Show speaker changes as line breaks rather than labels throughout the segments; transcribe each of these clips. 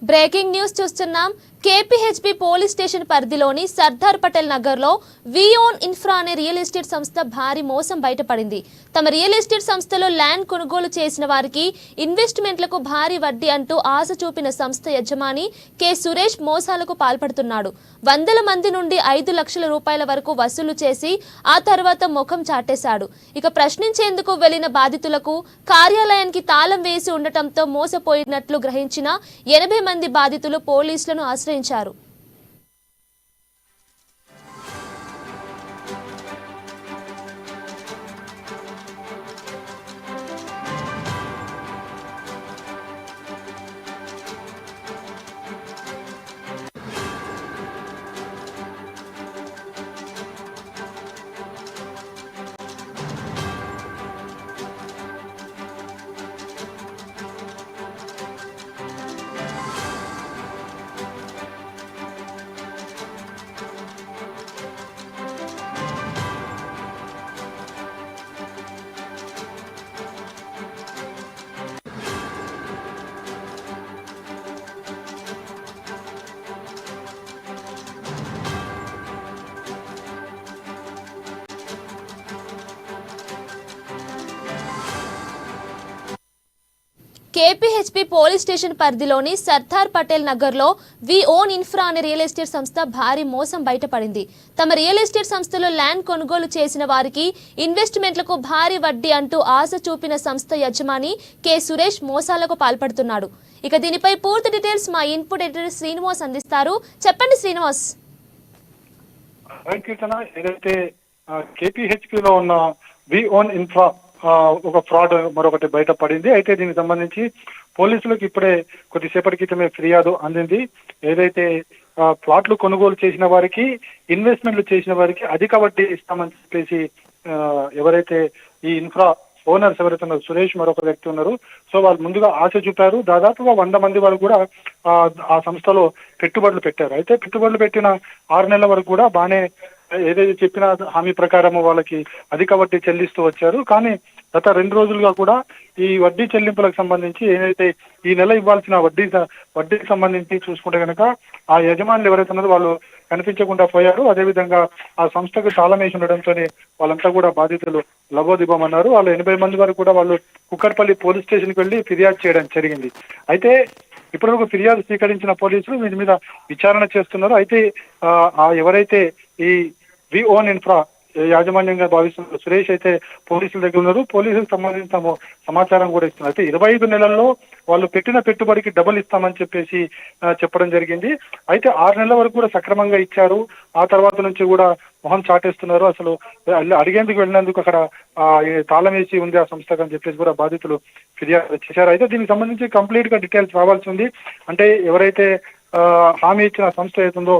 Breaking news చూస్తున్నాం. KPHB police station పరిధిలోని సర్దార్ పటేల్ నగర్లో వియోన్ ఇన్ఫ్రా అనే రియల్ ఎస్టేట్ సంస్థ భారీ మోసం బయటపడింది. తమ రియల్ ఎస్టేట్ సంస్థలో ల్యాండ్ కొనుగోలు చేసిన వారికి ఇన్వెస్ట్మెంట్లకు భారీ వడ్డీ అంటూ ఆశ చూపిన సంస్థ యజమాని కె సురేష్ మోసాలకు పాల్పడుతున్నాడు. వందల మంది నుండి 5 లక్షల రూపాయల వరకు వసూలు చేసి ఆ తర్వాత ముఖం చాటేశాడు. ఇక ప్రశ్నించేందుకు వెళ్లిన బాధితులకు కార్యాలయానికి తాళం వేసి ఉండటంతో మోసపోయినట్లు గ్రహించిన 80 మంది బాధితులు పోలీసులను ఆశ్రయించారు. కేపీహెచ్బీ పోలీస్ స్టేషన్ పరిధిలోని సర్దార్ పటేల్ నగర్లో వియోన్ ఇన్ఫ్రా అనే రియల్ ఎస్టేట్ సంస్థ భారీ మోసం బయటపడింది. తమ రియల్ ఎస్టేట్ సంస్థలో ల్యాండ్ కొనుగోలు చేసిన వారికి ఇన్వెస్ట్మెంట్లకు భారీ వడ్డీ అంటూ ఆశ చూపిన సంస్థ యజమాని కె సురేష్ మోసాలకు పాల్పడుతున్నాడు. ఇక దీనిపై పూర్తి డీటెయిల్స్ మా ఇన్పుట్ ఎడిటర్ శ్రీనివాస్ అందిస్తారు. చెప్పండి శ్రీనివాస్.
ఏదైతే కేపీహెచ్బీలో ఉన్న వియోన్ ఇన్ఫ్రా ఒక ఫ్రాడ్ మరొకటి బయటపడింది. అయితే దీనికి సంబంధించి పోలీసులకు ఇప్పుడే కొద్దిసేపటి క్రితమే ఫిర్యాదు అందింది. ఏదైతే ప్లాట్లు కొనుగోలు చేసిన వారికి ఇన్వెస్ట్మెంట్లు చేసిన వారికి అధిక వడ్డీ ఇస్తామని చెప్పేసి ఎవరైతే ఈ ఇన్ఫ్రా ఓనర్స్ ఎవరైతే ఉన్నారు సురేష్ మరొక వ్యక్తి ఉన్నారు, సో వాళ్ళు ముందుగా ఆశ చూపారు. దాదాపుగా 100 మంది వరకు కూడా ఆ సంస్థలో పెట్టుబడులు పెట్టారు. అయితే పెట్టుబడులు పెట్టిన 6 నెలల వరకు కూడా బాగానే ఏదైతే చెప్పిన హామీ ప్రకారం వాళ్ళకి అధిక వడ్డీ చెల్లిస్తూ వచ్చారు. కానీ గత 2 రోజులుగా కూడా ఈ వడ్డీ చెల్లింపులకు సంబంధించి ఏదైతే ఈ నెల ఇవ్వాల్సిన వడ్డీకి సంబంధించి చూసుకుంటే కనుక ఆ యజమానులు ఎవరైతే ఉన్నారో వాళ్ళు కనిపించకుండా పోయారు. అదేవిధంగా ఆ సంస్థకు తాళం వేసి ఉండడంతోనే వాళ్ళంతా కూడా బాధితులు లబోదిబమన్నారు. వాళ్ళు 80 మంది వరకు కూడా వాళ్ళు కుక్కట్పల్లి పోలీస్ స్టేషన్కి వెళ్ళి ఫిర్యాదు చేయడం జరిగింది. అయితే ఇప్పటివరకు ఫిర్యాదు స్వీకరించిన పోలీసులు వీటి మీద విచారణ చేస్తున్నారు. అయితే ఎవరైతే ఈ వియోన్ ఇన్ఫ్రా యాజమాన్యంగా భావిస్తున్న సురేష్ అయితే పోలీసుల దగ్గర ఉన్నారు. పోలీసులకు సంబంధించిన సమాచారం కూడా ఇస్తున్నారు. అయితే 25 నెలల్లో వాళ్ళు పెట్టిన పెట్టుబడికి డబుల్ ఇస్తామని చెప్పేసి చెప్పడం జరిగింది. అయితే 6 నెలల వరకు కూడా సక్రమంగా ఇచ్చారు. ఆ తర్వాత నుంచి కూడా మొహం చాటేస్తున్నారు. అసలు అడిగేందుకు వెళ్ళినందుకు అక్కడ తాళం వేసి ఉంది ఆ సంస్థకు అని చెప్పేసి కూడా బాధితులు ఫిర్యాదు చేశారు. అయితే దీనికి సంబంధించి కంప్లీట్ గా డీటెయిల్స్ రావాల్సి ఉంది. అంటే ఎవరైతే హామీ ఇచ్చిన సంస్థ ఏతుందో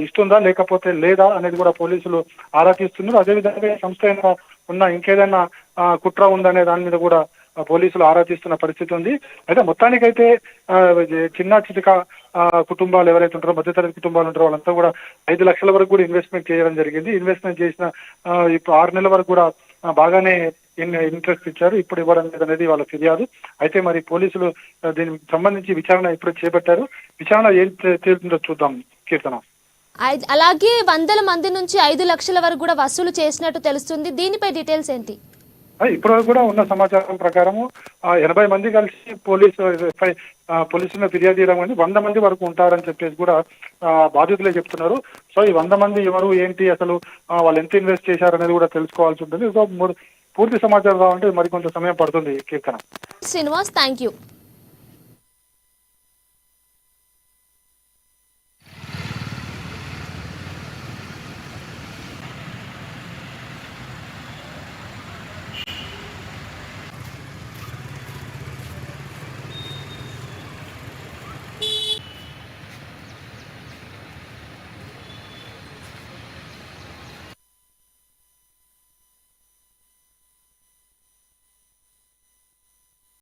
ఇస్తుందా లేకపోతే లేదా అనేది కూడా పోలీసులు ఆరా తీస్తున్నారు. అదేవిధంగా సంస్థ ఉన్న ఇంకేదైనా కుట్ర ఉందనే దాని మీద కూడా పోలీసులు ఆరా తీస్తున్న పరిస్థితి ఉంది. అయితే మొత్తానికైతే చిన్న చితక కుటుంబాలు ఎవరైతే ఉంటారో మధ్యతరగతి కుటుంబాలు ఉంటారో వాళ్ళంతా కూడా 5 లక్షల వరకు కూడా ఇన్వెస్ట్మెంట్ చేయడం జరిగింది. ఇన్వెస్ట్మెంట్ చేసిన ఇప్పుడు 6 నెలల వరకు కూడా బాగానే ఇంట్రెస్ట్ ఇచ్చారు. ఇప్పుడు ఇవ్వడం లేదనేది వాళ్ళ ఫిర్యాదు. అయితే మరి పోలీసులు దీనికి సంబంధించి విచారణ ఇప్పుడు చేపట్టారు. విచారణ ఏం తేలుతుందో చూద్దాం కీర్తన.
అలాగే వందల మంది నుంచి 5 లక్షల వరకు కూడా వసూలు చేసినట్టు తెలుస్తుంది. దీనిపై డీటెయిల్స్ ఏంటి?
ఇప్పటివరకు కూడా ఉన్న సమాచారం ప్రకారము 80 మంది కలిసి పోలీసులను ఫిర్యాదు చేయడం కానీ 100 మంది వరకు ఉంటారని చెప్పేసి కూడా బాధితులే చెప్తున్నారు. సో ఈ 100 మంది ఎవరు ఏంటి అసలు వాళ్ళు ఎంత ఇన్వెస్ట్ చేశారనేది కూడా తెలుసుకోవాల్సి ఉంటుంది. సో పూర్తి సమాచారం రావాలంటే మరికొంత సమయం పడుతుంది కీర్తన.
Srinivas, thank you.